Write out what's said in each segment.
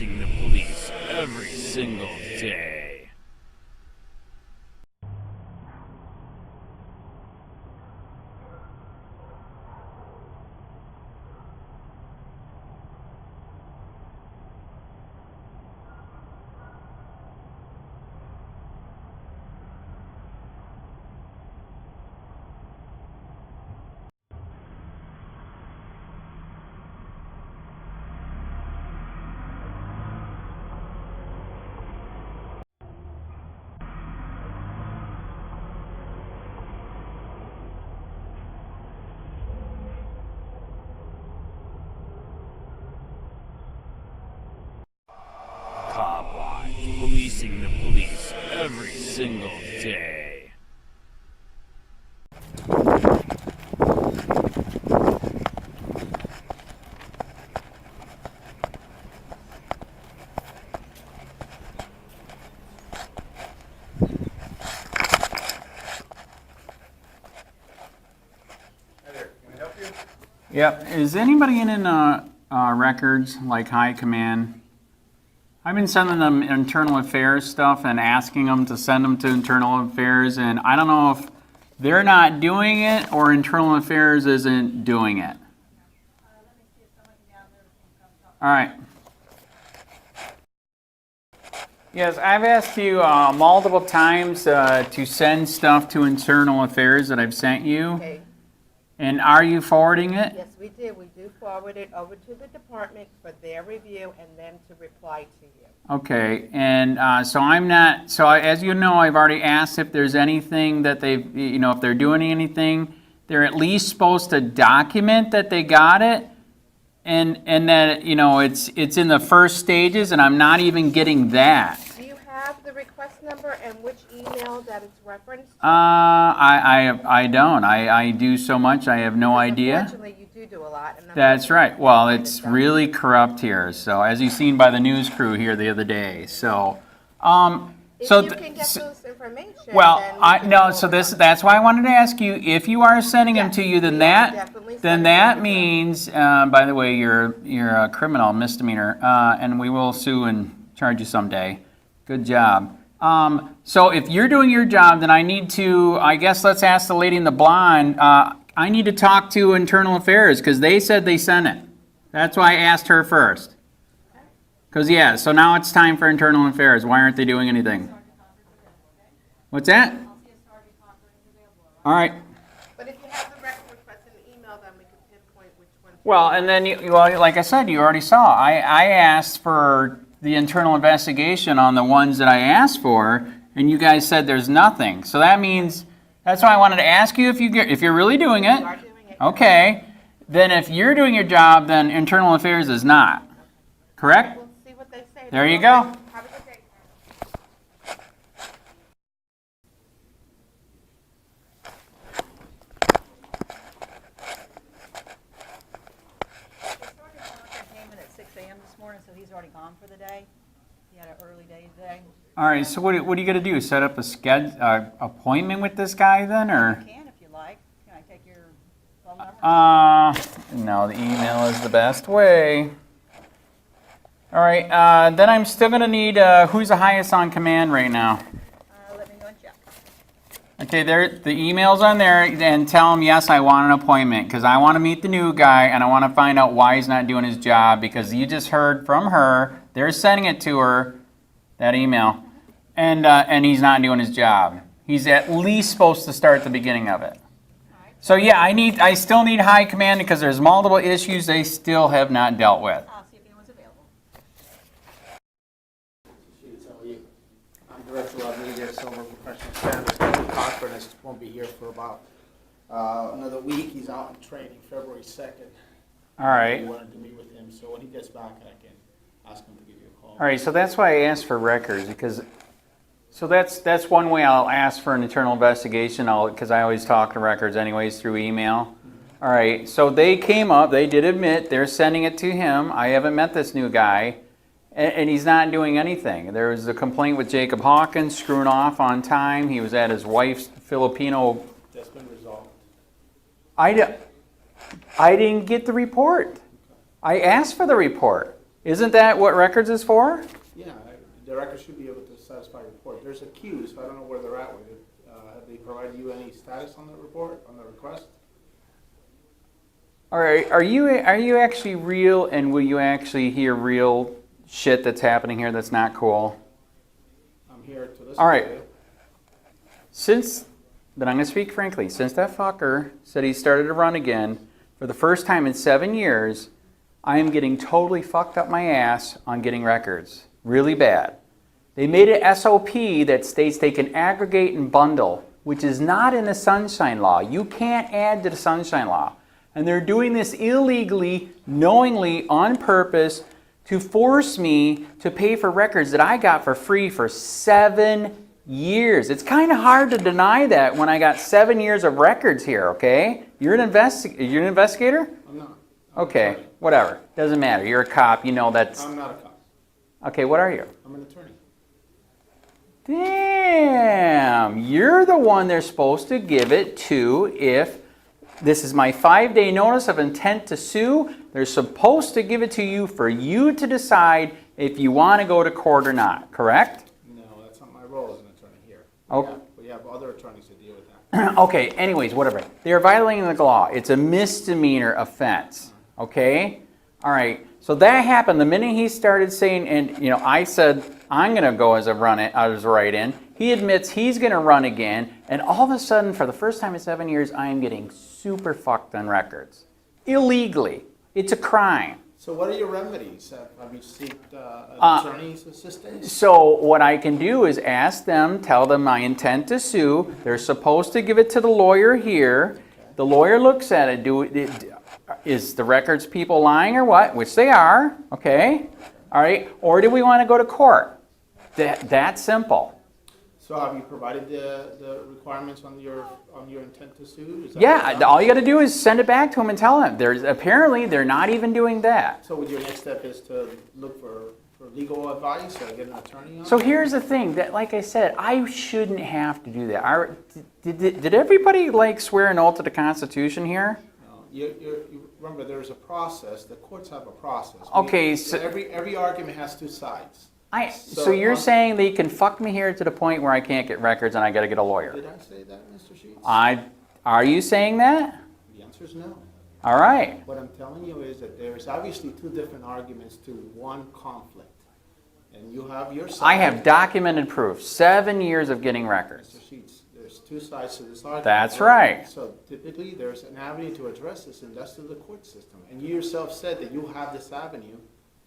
policing the police every single day. COPWATCH, policing the police every single day. Hi there, can I help you? Yep. Is anybody in records, like high command? I've been sending them internal affairs stuff and asking them to send them to internal affairs, and I don't know if they're not doing it or internal affairs isn't doing it. All right. Yes, I've asked you multiple times to send stuff to internal affairs that I've sent you. Okay. And are you forwarding it? Yes, we do. We do forward it over to the department for their review and then to reply to you. Okay, and so I'm not, so as you know, I've already asked if there's anything that they've, you know, if they're doing anything, they're at least supposed to document that they got it, and that, you know, it's in the first stages, and I'm not even getting that. Do you have the request number and which email that it's referenced to? I don't. I do so much, I have no idea. Unfortunately, you do a lot. And That's right. Well, it's really corrupt here. So, as you've seen by the news crew here the other day. So, If so you can get those information, well, then we I can no. go So over this them. that's why I wanted to ask you if you are sending them to you, then we are definitely sending them to them. means, by the way, you're a criminal misdemeanor, and we will sue and charge you someday. Good job. So if you're doing your job, then I need to, I guess let's ask the lady in the blonde, I need to talk to internal affairs because they said they sent it. That's why I asked her first. Because yeah, so now it's time for internal affairs. Why aren't they doing anything? What's that? All right. But if you have the record request in the email, then we can pinpoint which one. Well, and then, well, like I said, you already saw. I asked for the internal investigation on the ones that I asked for, and you guys said there's nothing. So that means, that's why I wanted to ask you if you're really doing it. We are doing it. Okay. Then if you're doing your job, then internal affairs is not. Correct? We'll see what they say. There you go. Have a good day. They started talking Haymans at 6 a.m. this morning, so he's already gone for the day. He had an early day today. All right. So what are you going to do? Set up a appointment with this guy then, or? You can if you like. Can I take your phone number? No, the email is the best way. All right, then I'm still going to need, who's the highest on command right now? Let me go and check. Okay, the email's on there, and tell him, yes, I want an appointment, because I want to meet the new guy, and I want to find out why he's not doing his job, because you just heard from her, they're sending it to her, that email, and he's not doing his job. He's at least supposed to start the beginning of it. So yeah, I still need high command, because there's multiple issues they still have not dealt with. I'll see if anyone's available. I'm Director Rodriguez, Silver Professional Standards. Kevin Cochran won't be here for about another week. He's out in training February 2nd. All right. We wanted to meet with him, so when he gets back, I can ask him to give you a call. All right, so that's why I asked for records, because, so that's one way I'll ask for an internal investigation, because I always talk to records anyways through email. All right, so they came up, they did admit they're sending it to him. I haven't met this new guy, and he's not doing anything. There was a complaint with Jacob Hawkins screwing off on time. He was at his wife's Filipino. That's been resolved. I didn't get the report. I asked for the report. Isn't that what records is for? Yeah, the record should be able to satisfy the report. There's a queue, so I don't know where they're at with it. Have they provided you any status on the report, on the request? All right, are you actually real, and will you actually hear real shit that's happening here that's not cool? I'm here to listen All right. to you. But I'm going to speak frankly, since that fucker said he started to run again, for the first time in 7 years, I am getting totally fucked up my ass on getting records. Really bad. They made an SOP that states they can aggregate and bundle, which is not in the Sunshine Law. You can't add to the Sunshine Law. And they're doing this illegally, knowingly, on purpose, to force me to pay for records that I got for free for 7 years. It's kind of hard to deny that when I got 7 years of records here, okay? You're an investigator? I'm not. Okay, whatever. Doesn't matter. You're a cop. You know that's... I'm not a cop. Okay, what are you? I'm an attorney. Damn, you're the one they're supposed to give it to if this is my 5-day notice of intent to sue. They're supposed to give it to you for you to decide if you want to go to court or not, correct? No, that's not my role as an attorney here. Okay. Yeah, we have other attorneys to deal with that. Okay, anyways, whatever. They are violating the law. It's a misdemeanor offense, okay? All right, so that happened the minute he started saying, and you know, I said, I'm going to go as a write-in. He admits he's going to run again, and all of a sudden, for the first time in 7 years, I am getting super fucked on records. Illegally. It's a crime. So what are your remedies? Have you sought an attorney's assistance? So what I can do is ask them, tell them my intent to sue. They're supposed to give it to the lawyer here. The lawyer looks at it. Is the records people lying or what? Which they are, okay? All right, or do we want to go to court? That's simple. So have you provided the requirements on your intent to sue? Is that Yeah, done? all you got to do is send it back to them and tell them. Apparently they're not even doing that. So would your next step is to look for legal advice or get an attorney on? So here's the thing, that like I said, I shouldn't have to do that. Did everybody like swear an oath to the Constitution here? No, you remember, there's a process. The courts have a process. Okay, so every argument has two sides. So you're saying they can fuck me here to the point where I can't get records and I got to get a lawyer? Did I say that, Mr. Sheets? Are you saying that? The answer is no. All right. What I'm telling you is that there's obviously two different arguments to one conflict. And you have your side. I have documented proof. 7 years of getting records. Mr. Sheets, there's two sides to this argument. That's right. So typically there's an avenue to address this, and that's through the court system. And you yourself said that you have this avenue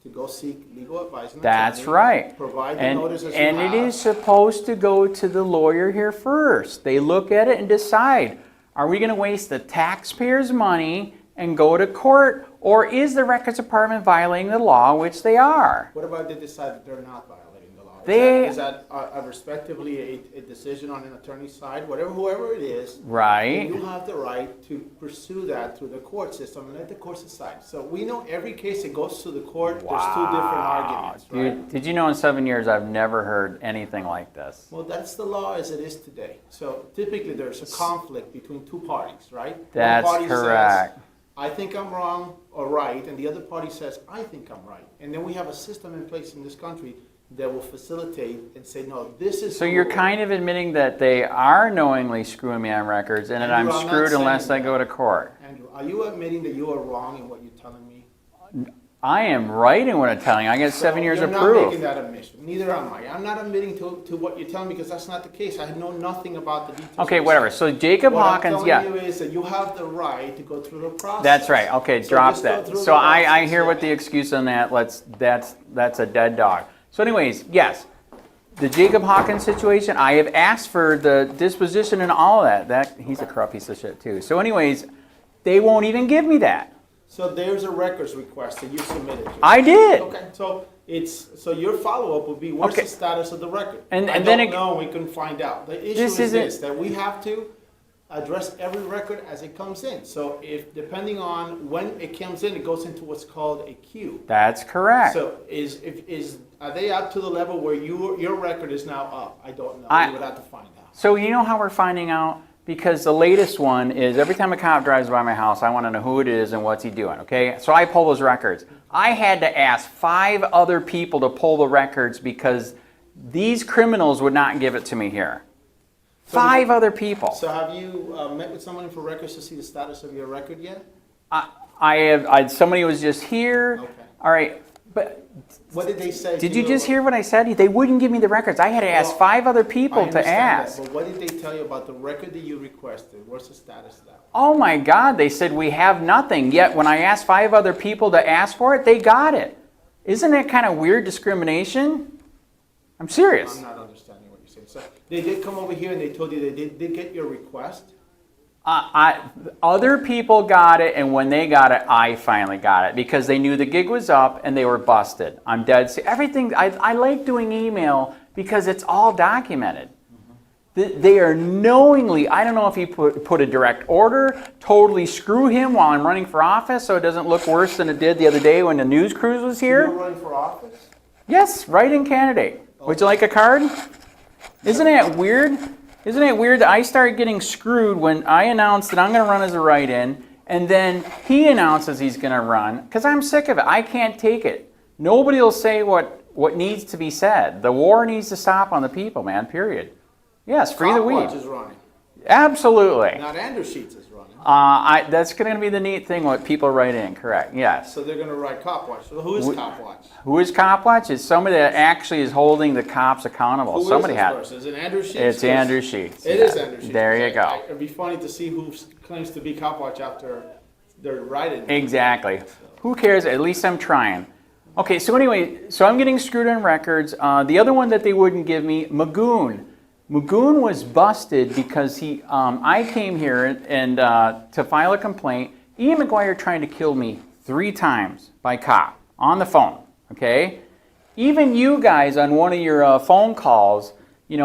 to go seek legal advice. That's right. Provide the notices you and have. it is supposed to go to the lawyer here first. They look at it and decide, are we going to waste the taxpayers' money and go to court, or is the records department violating the law, which they are? What about they decide that they're not violating the law? They- Is that respectively a decision on an attorney's side? Whoever it is, Right. you have the right to pursue that through the court system and let the court decide. So we know every case that goes to the court, there's two different arguments, right? Dude, did you know in 7 years I've never heard anything like this? Well, that's the law as it is today. So typically there's a conflict between two parties, right? That's One party correct. says, I think I'm wrong or right, and the other party says, I think I'm right. And then we have a system in place in this country that will facilitate and say, no, this is. So you're kind of admitting that they are knowingly screwing me on records and that I'm Andrew, I'm not screwed saying unless I that. go to court. Andrew, are you admitting that you are wrong in what you're telling me? I am right in what I'm telling you. I got 7 years of You're not making proof. that admission. Neither am I. I'm not admitting to what you're telling me because that's not the case. I know nothing about the details. Okay, of the whatever. case. So Jacob What Hawkins, I'm yeah. telling you is that you have the right to go through the process. That's right. Okay, So drop just go that. through So the I process, hear yeah. what the excuse on that. That's a dead dog. So anyways, yes. The Jacob Hawkins situation, I have asked for the disposition and all of that. He's a corrupt piece of shit too. So anyways, they won't even give me that. So there's a records request that you submitted. Jim. I did. Okay, so your follow-up would be, what's Okay. the status of the record? And I then don't it- know, we couldn't find out. The issue This is isn't- this, that we have to address every record as it comes in. So if, depending on when it comes in, it goes into what's called a queue. That's correct. So are they up to the level where your record is now up? I don't know. I- You would have to find out. So you know how we're finding out? because the latest one is every time a cop drives by my house, I want to know who it is and what's he doing, okay? So I pull those records. I had to ask 5 other people to pull the records because these criminals would not give it to me here. 5 other people. So have you met with someone for records to see the status of your record yet? Somebody was just here. Okay. All right, but What did they say? did you just hear what I said? They wouldn't give me the records. I had to ask 5 other people to ask. But what did they tell you about the record that you requested? What's the status of that? Oh my God, they said we have nothing. Yet when I asked 5 other people to ask for it, they got it. Isn't that kind of weird discrimination? I'm serious. I'm not understanding what you're saying. So they did come over here and they told you they did get your request? Other people got it, and when they got it, I finally got it because they knew the gig was up and they were busted. I'm dead. Everything, I like doing email because it's all documented. They are knowingly, I don't know if he put a direct order, totally screw him while I'm running for office so it doesn't look worse than it did the other day when the news cruise was here. You're running for office? Yes, write-in candidate. Would you like a card? Isn't that weird? Isn't it weird that I started getting screwed when I announced that I'm going to run as a write-in, and then he announces he's going to run, because I'm sick of it. I can't take it. Nobody will say what needs to be said. The war needs to stop on the people, man, period. Yes, free the weed. COPWATCH is running. Absolutely. Not Andrew Sheets is running. That's going to be the neat thing, what people write in, correct, yes. So they're going to write COPWATCH. So who is COPWATCH? Who is COPWATCH? It's somebody that actually is holding the cops accountable. Who somebody is this person? Is it Andrew Sheets? It's Andrew Sheets. It is Andrew Sheets. There you go. It'd be funny to see who claims to be COPWATCH after they're writing. Exactly. Who cares? At least I'm trying. Okay, so anyway, so I'm getting screwed on records. The other one that they wouldn't give me, Magoon. Magoon was busted because I came here and to file a complaint. Ian McGuire tried to kill me 3 times by cop on the phone, okay? Even you guys on one of your phone calls,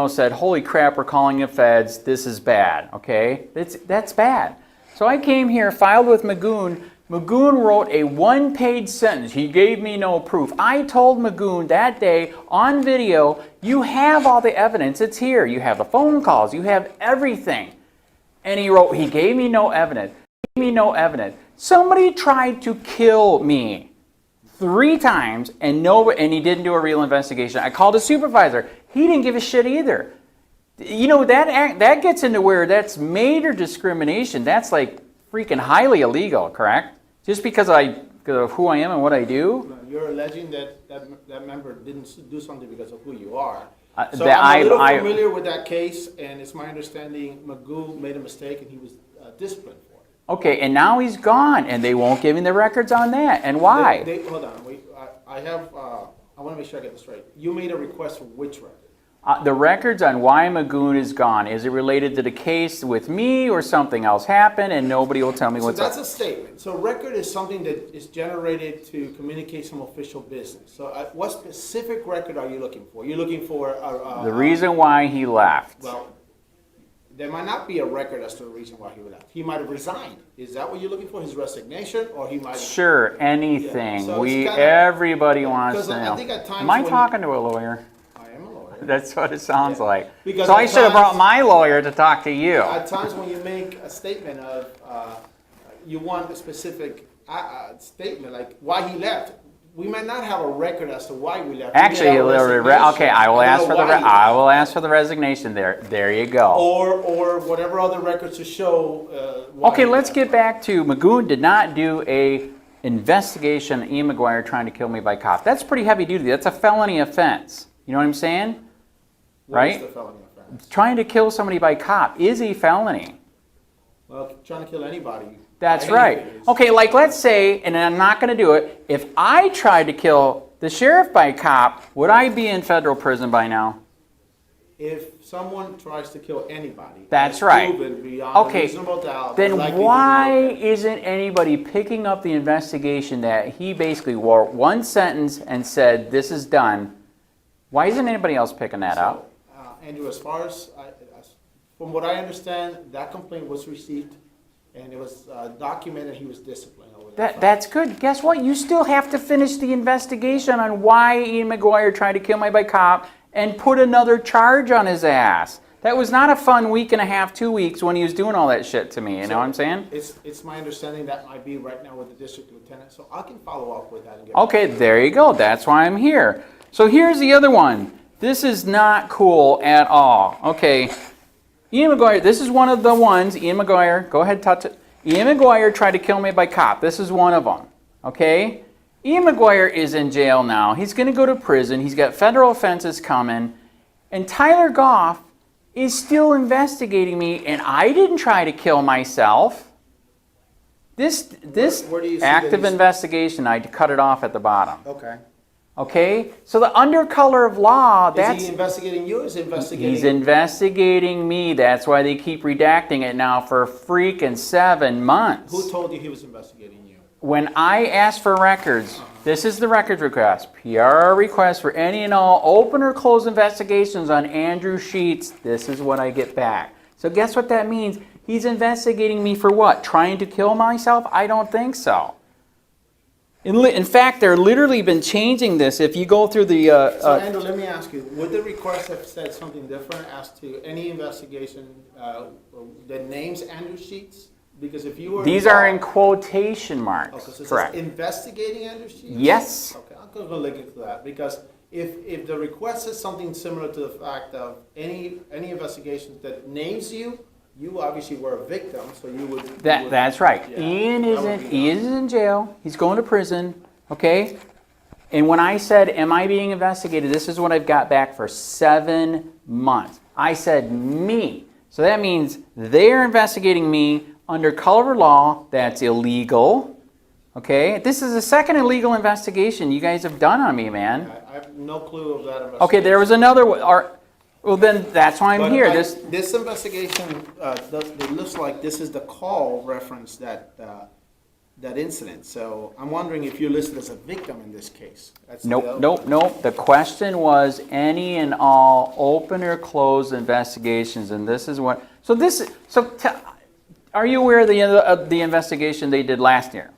said, holy crap, we're calling the feds, this is bad, okay? That's bad. So I came here, filed with Magoon. Magoon wrote a 1-page sentence. He gave me no proof. I told Magoon that day on video, you have all the evidence. It's here. You have the phone calls. You have everything. And he wrote, he gave me no evidence. Gave me no evidence. Somebody tried to kill me 3 times, and he didn't do a real investigation. I called a supervisor. He didn't give a shit either. That gets into where that's major discrimination. That's like freaking highly illegal, correct? Just because of who I am and what I do? You're alleging that member didn't do something because of who you are. So that I'm a little familiar with that case, and it's my understanding Magoo made a mistake and he was disciplined for it. Okay, and now he's gone, and they won't give him the records on that. And why? Hold on, I want to make sure I get this right. You made a request for which record? The records on why Magoon is gone, is it related to the case with me or something else happened and nobody will tell me what's up? So that's a statement. So record is something that is generated to communicate some official business. So what specific record are you looking for? You're looking for the reason why he left. Well, there might not be a record as to the reason why he left. He might have resigned. Is that what you're looking for, his resignation? Or he might have... Sure, anything. Yeah. So everybody wants to know. I think at times Am I talking to a lawyer? That's what it sounds like. Because so I should have brought my lawyer to talk to you. At times when you make a statement of, you want a specific statement, like why he left, we might not have a record as to why we left. Actually, okay, I will ask for the resignation there. There you go. Or whatever other records to show. Okay, let's get back to Magoon did not do a investigation on Ian McGuire trying to kill me by cop. That's pretty heavy duty. That's a felony offense. You know what I'm saying? Right? What is the felony offense? Trying to kill somebody by cop is a felony. Well, trying to kill anybody. That's right. Okay, like let's say, and I'm not going to do it, if I tried to kill the sheriff by cop, would I be in federal prison by now? If someone tries to kill anybody, that's right. Proven beyond a reasonable doubt, then why isn't anybody picking up the investigation that he basically wore one sentence and said, this is done? Why isn't anybody else picking that up? Andrew, as far as, from what I understand, that complaint was received and it was documented he was disciplined over that. That's good. Guess what? You still have to finish the investigation on why Ian McGuire tried to kill me by cop and put another charge on his ass. That was not a fun week and a half, 2 weeks when he was doing all that shit to me. You know what I'm saying? It's my understanding that might be right now with the district lieutenant, so I can follow up with that and get. Okay, there you go. That's why I'm here. So here's the other one. This is not cool at all. Okay, Ian McGuire, this is one of the ones. Ian McGuire, go ahead, touch it. Ian McGuire tried to kill me by cop. This is one of them. Okay? Ian McGuire is in jail now. He's going to go to prison. He's got federal offenses coming. And Tyler Goff is still investigating me, and I didn't try to kill myself. This Where do you see active that investigation, I cut it off at the bottom. Okay. Okay? So the under color of law, that's... Is he investigating you or is he investigating? He's investigating me. That's why they keep redacting it now for freaking 7 months. Who told you he was investigating you? When I asked for records, this is the records request. PRR request for any and all open or closed investigations on Andrew Sheets. This is what I get back. So guess what that means? He's investigating me for what? Trying to kill myself? I don't think so. In fact, they're literally been changing this. If you go through the... So Andrew, let me ask you, would the request have said something different as to any investigation that names Andrew Sheets? Because if you were... These are in quotation marks. Okay, so it correct. says investigating Andrew Sheets? Yes. Okay, I'll go look into that. Because if the request is something similar to the fact of any investigation that names you, you obviously were a victim, so you would... That's right. Yeah, Ian that would be is in jail. He's going to prison. Okay? And when I said, am I being investigated, this is what I've got back for 7 months. I said me. So that means they're investigating me under color law. That's illegal. Okay? This is the second illegal investigation you guys have done on me, man. I have no clue of that investigation. Okay, there was another one. Well, then that's why I'm But here. This investigation, it looks like this is the call reference that incident. So I'm wondering if you're listed as a victim in this case. That's Nope. The question was any and all open or closed investigations, and this is what. Are you aware of the investigation they did last year?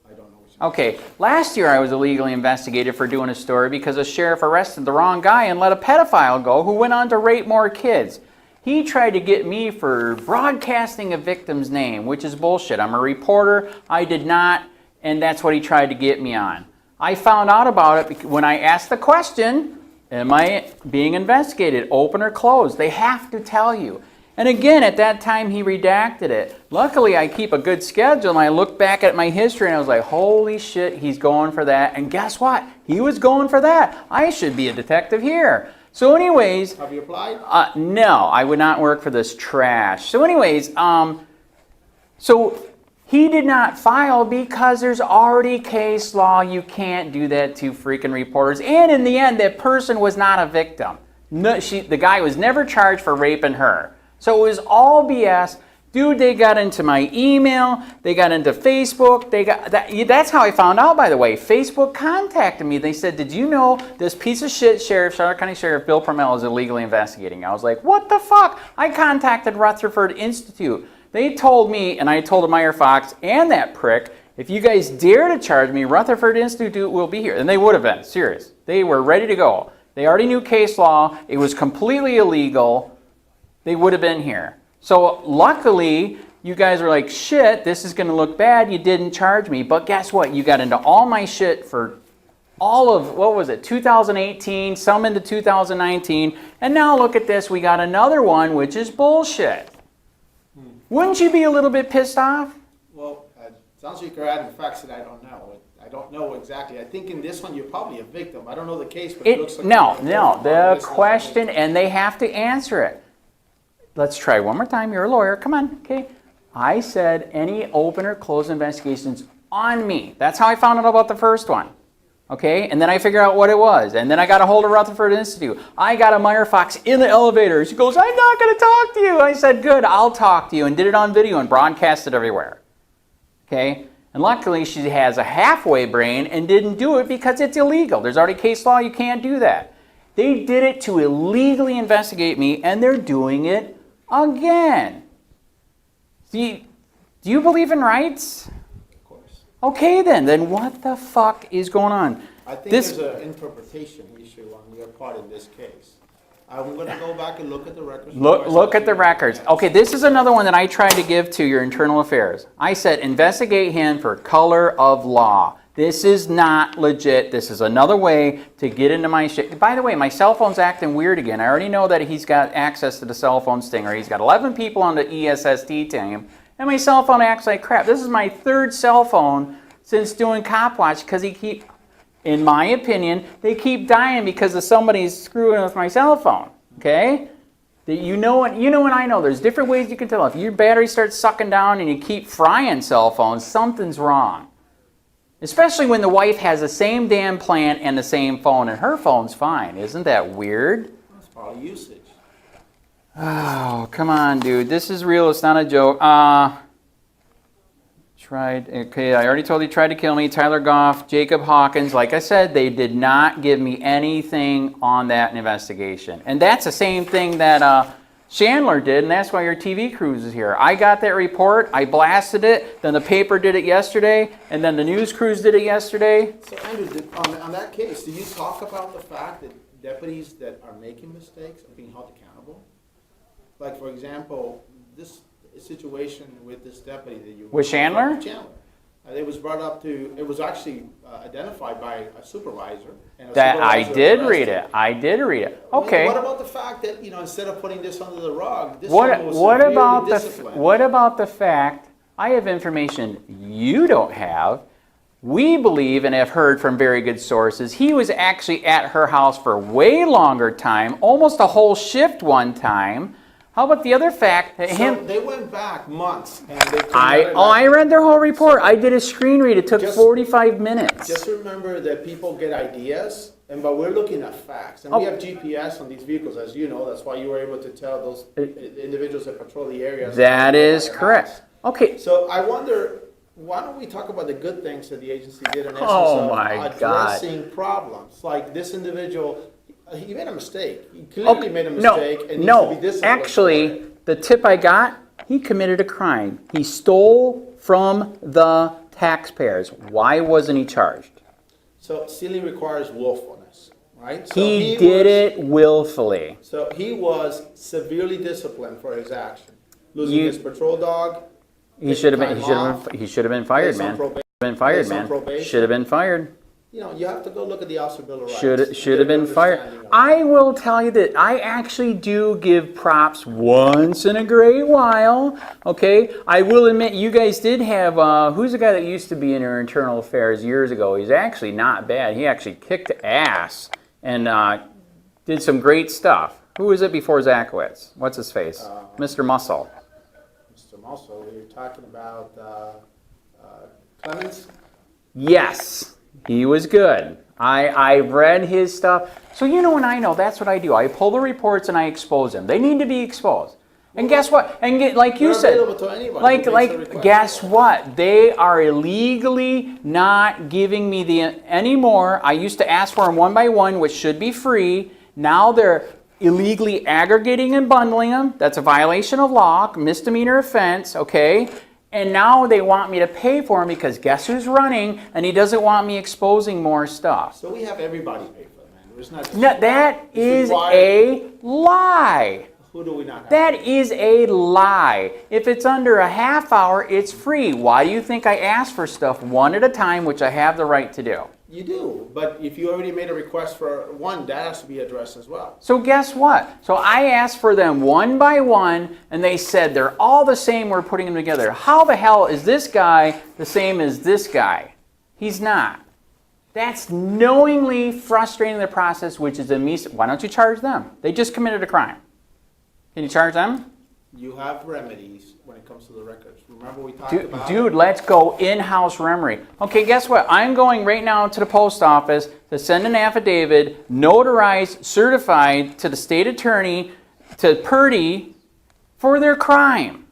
I don't know. Okay, last year I was illegally investigated for doing a story because a sheriff arrested the wrong guy and let a pedophile go who went on to rape more kids. He tried to get me for broadcasting a victim's name, which is bullshit. I'm a reporter. I did not, and that's what he tried to get me on. I found out about it when I asked the question, am I being investigated, open or closed? They have to tell you. And again, at that time, he redacted it. Luckily, I keep a good schedule, and I look back at my history, and I was like, holy shit, he's going for that. And guess what? He was going for that. I should be a detective here. So anyways... Have you applied? No, I would not work for this trash. So anyways, so he did not file because there's already case law. You can't do that to freaking reporters. And in the end, that person was not a victim. No, the guy was never charged for raping her. So it was all BS. Dude, they got into my email. They got into Facebook. That's how I found out, by the way. Facebook contacted me. They said, did you know this piece of shit sheriff, Charlotte County Sheriff Bill PRUMMELL, is illegally investigating? I was like, what the fuck? I contacted Rutherford Institute. They told me, and I told Meyer Fox and that prick, if you guys dare to charge me, Rutherford Institute will be here. And they would have been, serious. They were ready to go. They already knew case law. It was completely illegal. They would have been here. So luckily, you guys are like, shit, this is going to look bad. You didn't charge me. But guess what? You got into all my shit for all of, 2018, some into 2019. And now look at this. We got another one, which is bullshit. Wouldn't you be a little bit pissed off? Well, it sounds like you're adding facts that I don't know. I don't know exactly. I think in this one, you're probably a victim. I don't know the case, but it looks like... No. The question, and they have to answer it. Let's try one more time. You're a lawyer. Come on. Okay. I said any open or closed investigations on me. That's how I found out about the first one. Okay. And then I figured out what it was. And then I got a hold of Rutherford Institute. I got a Meyer Fox in the elevator. She goes, I'm not going to talk to you. I said, good, I'll talk to you. And did it on video and broadcast it everywhere. Okay. And luckily she has a halfway brain and didn't do it because it's illegal. There's already case law. You can't do that. They did it to illegally investigate me, and they're doing it again. Do you believe in rights? Of course. Okay then what the fuck is going on? I think there's an interpretation issue on your part in this case. I'm gonna go back and look at the records. Look at the records. Okay, this is another one that I tried to give to your internal affairs. I said, investigate him for color of law. This is not legit. This is another way to get into my shit. By the way, my cell phone's acting weird again. I already know that he's got access to the cell phone stinger. He's got 11 people on the ESST team, and my cell phone acts like crap. This is my third cell phone since doing COPWATCH because in my opinion, they keep dying because of somebody's screwing with my cell phone, okay? You know and I know. There's different ways you can tell. If your battery starts sucking down and you keep frying cell phones, something's wrong. Especially when the wife has the same damn plan and the same phone, and her phone's fine. Isn't that weird? That's probably usage. Oh, come on, dude. This is real. It's not a joke. Okay, I already told you tried to kill me. Tyler Goff, Jacob Hawkins. Like I said, they did not give me anything on that investigation. And that's the same thing that Chandler did, and that's why your TV crews is here. I got that report, I blasted it, then the paper did it yesterday, and then the news crews did it yesterday. So Andrew, on that case, do you talk about the fact that deputies that are making mistakes are being held accountable? Like, for example, this situation with this deputy that you... With Chandler? Chandler. It was brought up to, it was actually identified by a supervisor. And That I did read it. I did read it. Okay. What about the fact that, you know, instead of putting this under the rug, this What woman was about disciplined? what about the fact I have information you don't have? We believe and have heard from very good sources he was actually at her house for way longer time, almost a whole shift one time. How about the other fact that So they went back months. And they I read their whole report. I did a screen read. It took 45 minutes. Just remember that people get ideas, but we're looking at facts. And we have GPS on these vehicles, as you know. That's why you were able to tell those individuals that patrol the areas. That is correct. Okay. So I wonder, why don't we talk about the good things that the agency did in essence Oh of my God. addressing problems? Like this individual, he made a mistake. He clearly made a mistake and needs to be disciplined. Actually, the tip I got, he committed a crime. He stole from the taxpayers. Why wasn't he charged? So Sealy requires willfulness, right? So He did it willfully. So he was severely disciplined for his action. Losing his patrol dog. He should have been fired, man. Should have been fired. You know, you have to go look at the officer bill of rights. Should have been fired. I will tell you that I actually do give props once in a great while. Okay, I will admit you guys did have who's the guy that used to be in our internal affairs years ago? He's actually not bad. He actually kicked ass and did some great stuff. Who was it before Zakowicz? What's his face? Mr. Muscle. Mr. Muscle, you're talking about Clemens? Yes. He was good. I read his stuff. So you know and I know, that's what I do. I pull the reports and I expose them. They need to be exposed. And guess what? And like you said, guess what? They are illegally not giving me the anymore. I used to ask for them one by one, which should be free. Now they're illegally aggregating and bundling them. That's a violation of law, misdemeanor offense, okay? And now they want me to pay for him because guess who's running? And he doesn't want me exposing more stuff. So we have everybody pay for them, man. It's not just No, that is a lie. Who do we not have? That is a lie. If it's under a half hour, it's free. Why do you think I ask for stuff one at a time, which I have the right to do? You do, but if you already made a request for one, that has to be addressed as well. So guess what? So I asked for them one by one, and they said they're all the same, we're putting them together. How the hell is this guy the same as this guy? He's not. That's knowingly frustrating the process, which is a why don't you charge them? They just committed a crime. Can you charge them? You have remedies when it comes to the records. Remember we talked about... Dude, let's go in-house remedy. Okay, guess what? I'm going right now to the post office to send an affidavit, notarized, certified to the state attorney, to Purdy, for their crime.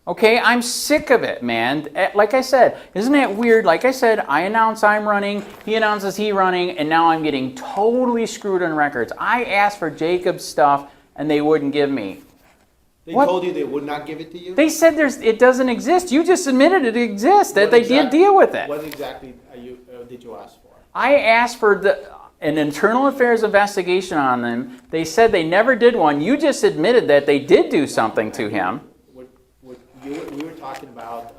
Okay, I'm sick of it, man. Like I said, isn't that weird? Like I said, I announce I'm running, he announces he's running, and now I'm getting totally screwed on records. I asked for Jacob's stuff, and they wouldn't give me. They told you they would not give it to you? They said it doesn't exist. You just admitted it exists, that they did deal with it. What exactly did you ask for? I asked for an internal affairs investigation on them. They said they never did one. You just admitted that they did do something to him. We were talking about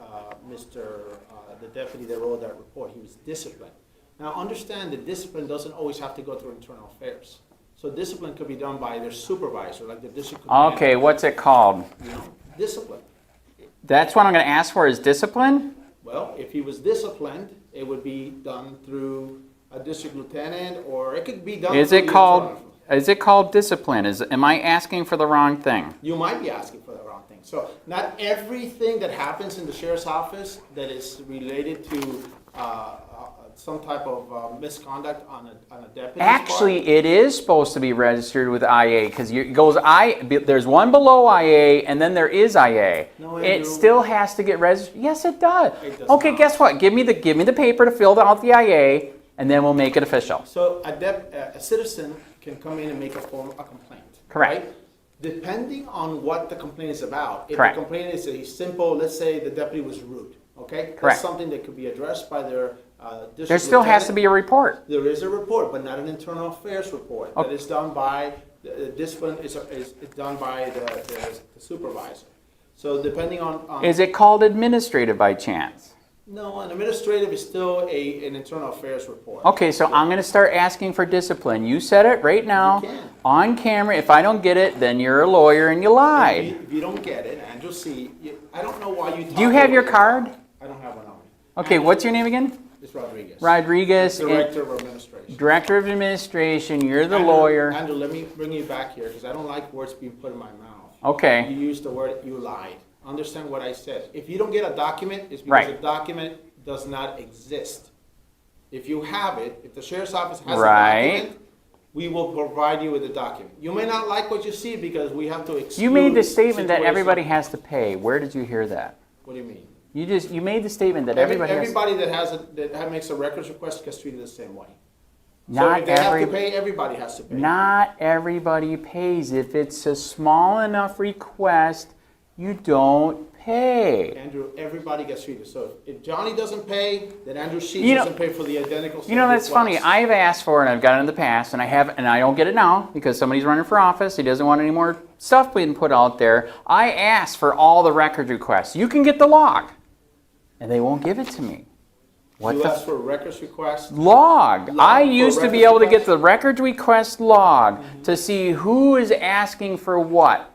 the deputy that wrote that report. He was disciplined. Now understand that discipline doesn't always have to go through internal affairs. So discipline could be done by their supervisor, like the district commander. Okay, what's it called? You know, discipline. That's what I'm going to ask for is discipline? Well, if he was disciplined, it would be done through a district lieutenant, or it could be done. Is it called discipline? Am I asking for the wrong thing? You might be asking for the wrong thing. So not everything that happens in the sheriff's office that is related to some type of misconduct on a deputy's Actually, part. it is supposed to be registered with IA because it goes there's one below IA and then there is IA. No, it Andrew. still has to get registered. Yes, it does. It does Okay, not. guess what? Give me the paper to fill out the IA and then we'll make it official. So a citizen can come in and make a complaint. Correct. Right? Depending on what the complaint is about. If Correct. the complaint is a simple, let's say the deputy was rude, okay? Correct. That's something that could be addressed by their district There still has to lieutenant. be a report. There is a report, but not an internal affairs report. Okay. That is done by, discipline is done by the supervisor. So depending on. Is it called administrative by chance? No, an administrative is still an internal affairs report. Okay, so I'm going to start asking for discipline. You said it right now You can. on camera. If I don't get it, then you're a lawyer and you lied. If you don't get it, and you'll see, I don't know why you. Do you have your card? I don't have one on me. Okay, what's your name again? It's Rodriguez. Rodriguez. Director of Administration. Director of Administration, you're the Andrew, lawyer. Andrew, let me bring you back here, because I don't like words being put in my mouth. Okay. You used the word, you lied. Understand what I said. If you don't get a document, it's because Right. the document does not exist. If you have it, if the sheriff's office has Right. a document, we will provide you with the document. You may not like what you see because we have to exclude. You made the statement that situations. everybody has to pay. Where did you hear that? What do you mean? You made the statement that everybody has. Everybody that makes a records request gets treated the same way. So Not if they have to every. pay, everybody has to pay. Not everybody pays. If it's a small enough request, you don't pay. Andrew, everybody gets treated. So if Johnny doesn't pay, then Andrew Sheets You know- doesn't pay for the identical same You know, that's funny. request. I've asked for it and I've got it in the past and I don't get it now because somebody's running for office. He doesn't want any more stuff being put out there. I asked for all the record requests. You can get the log. And they won't give it to me. What You the asked for a records request. log? I used to be records able to get request? the record request log to see who is asking for what.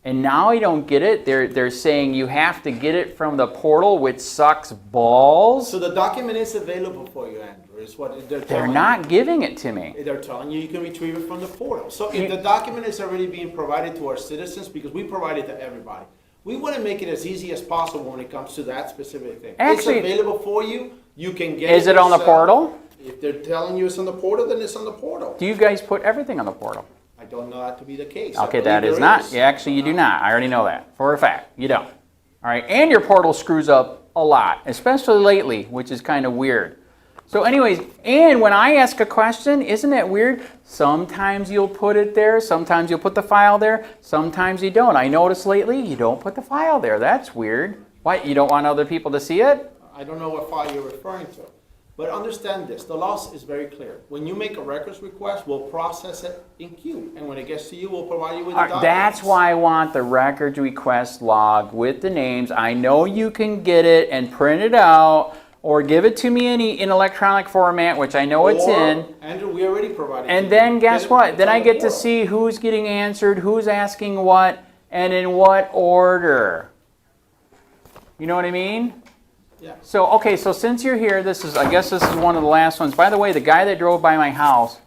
And now I don't get it. They're saying you have to get it from the portal, which sucks balls. So the document is available for you, Andrew, is what they're telling They're you. not giving it to me. They're telling you can retrieve it from the portal. So if the document is already being provided to our citizens, because we provide it to everybody, we want to make it as easy as possible when it comes to that specific thing. Actually- it's available for you. You can get it. Is it on the yourself. portal? If they're telling you it's on the portal, then it's on the portal. Do you guys put everything on the portal? I don't know that to be the case. I Okay, believe that is there not. Yeah, actually, you do not. I already know that for a fact. You don't. All right, and your portal screws up a lot, especially lately, which is kind of weird. So anyways, and when I ask a question, isn't that weird? Sometimes you'll put it there, sometimes you'll put the file there, sometimes you don't. I noticed lately you don't put the file there. That's weird. Why, you don't want other people to see it? I don't know what file you're referring to. But understand this, the law is very clear. When you make a records request, we'll process it in queue. And when it gets to you, we'll provide you with the documents. That's why I want the records request log with the names. I know you can get it and print it out or give it to me in electronic format, which I know it's Or, in. Andrew, we already provided. And to then you. guess It's what? Then on I the get to portal. see who's getting answered, who's asking what, and in what order. You know what I mean? Yeah. So, okay, so since you're here, I guess this is one of the last ones. By the way, the guy that drove by my house,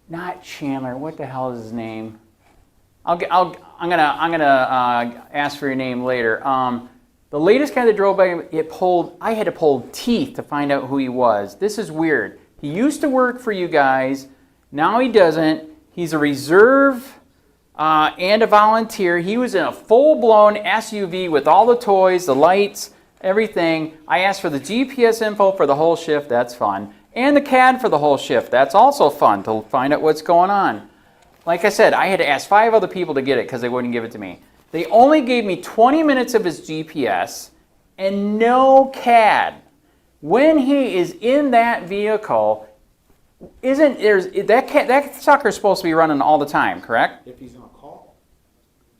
not Chandler, what the hell is his name? I'm gonna ask for your name later. The latest guy that drove by, I had to pull teeth to find out who he was. This is weird. He used to work for you guys. Now he doesn't. He's a reserve and a volunteer. He was in a full-blown SUV with all the toys, the lights, everything. I asked for the GPS info for the whole shift. That's fun. And the CAD for the whole shift. That's also fun to find out what's going on. Like I said, I had to ask 5 other people to get it because they wouldn't give it to me. They only gave me 20 minutes of his GPS and no CAD. When he is in that vehicle, Isn't there's that sucker's supposed to be running all the time, correct? If he's on call.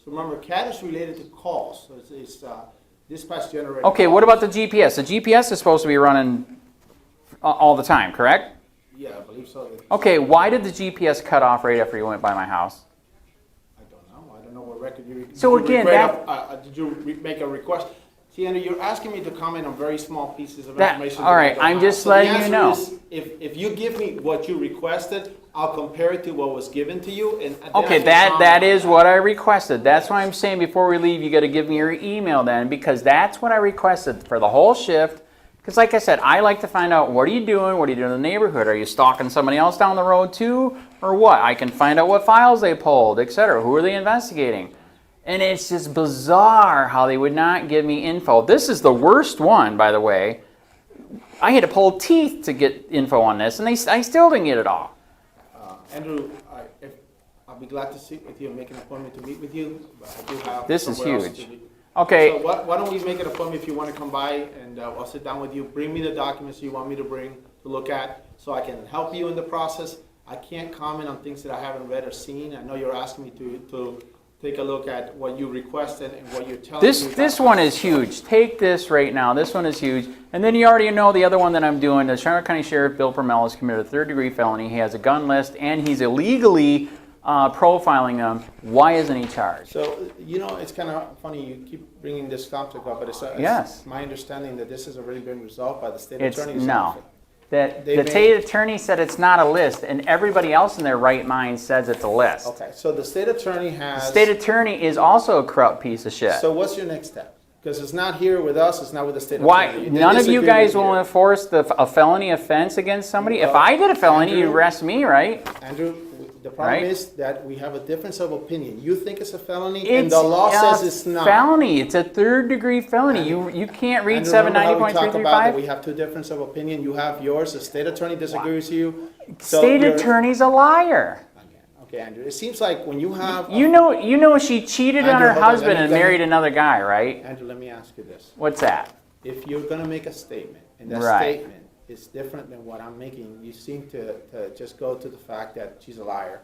So remember, CAT is related to calls, so it's dispatch generated. Okay, what about the GPS? The GPS is supposed to be running all the time, correct? Yeah, I believe so. Okay, why did the GPS cut off right after you went by my house? I don't know. I don't know what record you. So did you again, did you make a request? See, Andrew, you're asking me to comment on very small pieces of That- information. all that I right, don't I'm have. just So the letting you answer know. is, if you give me what you requested, I'll compare it to what was given to you. And then Okay, I can that comment is on what I requested. That's why I'm saying before we leave, you got to give me your email then, because that's what I requested for the whole shift. Because like I said, I like to find out what are you doing in the neighborhood? Are you stalking somebody else down the road too, or what? I can find out what files they pulled, etc. Who are they investigating? And it's just bizarre how they would not give me info. This is the worst one, by the way. I had to pull teeth to get info on this, and I still didn't get it all. Andrew, I'll be glad to sit with you and make an appointment to meet with you. But I do have This is somewhere else huge. to be. Okay. So why don't we make an appointment if you want to come by, and I'll sit down with you. Bring me the documents you want me to bring to look at, so I can help you in the process. I can't comment on things that I haven't read or seen. I know you're asking me to take a look at what you requested and what you're telling me. This one is huge. Take this right now. This one is huge. And then you already know the other one that I'm doing. The Charlotte County Sheriff Bill PRUMMELL has committed a third-degree felony. He has a gun list, and he's illegally profiling them. Why isn't he charged? So, it's kind of funny you keep bringing this topic up, but it's Yes. my understanding that this has already been resolved by the state It's attorney's no. office. The state attorney said it's not a list, and everybody else in their right mind says it's a list. Okay, so the state attorney has. The state attorney is also a corrupt piece of shit. So what's your next step? Because it's not here with us, it's not with the state Why attorney. They none of you disagree guys with will enforce a felony offense against somebody? If I did a felony, you Andrew- arrest me, right? Andrew, the problem Right? is that we have a difference of opinion. You think it's a felony, and the law a says it's not. felony. It's a third-degree felony. You can't read Andrew, remember how we talk about that 790.335. we have two differences of opinion. You have yours. The state attorney disagrees with you. So State you're- attorney's a liar. Okay, Andrew. It seems like when you have. You know she cheated on Andrew, her hold on, husband and let me- married another guy, right? Andrew, let me ask you this. What's that? If you're going to make a statement, and that Right. statement is different than what I'm making, you seem to just go to the fact that she's a liar.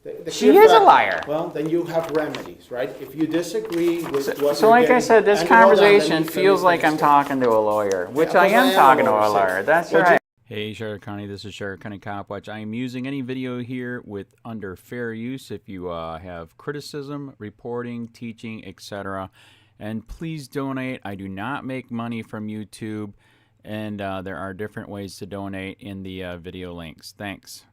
The She clear is a fact- liar. Well, then you have remedies, right? If you disagree with what So you're like I getting- said, this Andrew, hold on, conversation let me feels like I'm finish. talking to a lawyer, which Yeah, I because I am am a talking to lawyer, a so lawyer. That's what you- right. Hey, Sherri County, this is Sherri County COPWATCH. I am using any video here with under fair use if you have criticism, reporting, teaching, etc. And please donate. I do not make money from YouTube, and there are different ways to donate in the video links. Thanks.